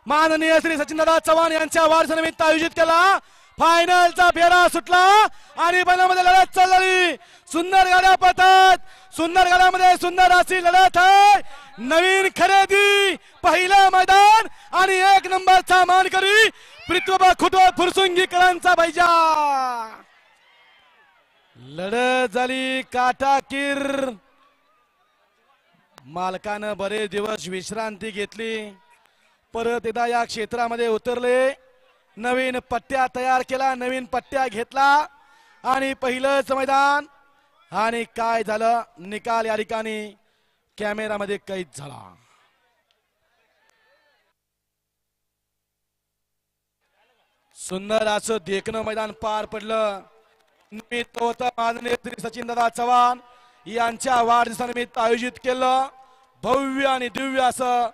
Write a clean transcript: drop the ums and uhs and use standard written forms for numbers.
माननीय श्री सचिनदादा चव्हाण यांच्या वाढदिवसानिमित्त आयोजित केला। फायनलचा फेरा सुटला आणि बैलामध्ये लढत चालली। सुंदर गाड्या पळतात, सुंदर गाड्यामध्ये सुंदर अशी लढत आहे। नवीन खरेदी, पहिलं मैदान आणि एक नंबरचा मानकरी पृथ्वीबा खुटवळ फुरसुंगीकरांचा बैजा। लढत झाली काटाकीर। मालकानं बरेच दिवस विश्रांती घेतली, परत एकदा या क्षेत्रामध्ये उतरले, नवीन पट्ट्या तयार केला, नवीन पट्ट्या घेतला आणि पहिलंच मैदान। आणि काय झालं, निकाल या ठिकाणी कॅमेरामध्ये कैद झाला। सुंदर असं देखणं मैदान पार पडलं। निमित्त होतं माननीय श्री सचिनदादा चव्हाण यांच्या वाढदिवसानिमित्त आयोजित केलं भव्य आणि दिव्य असं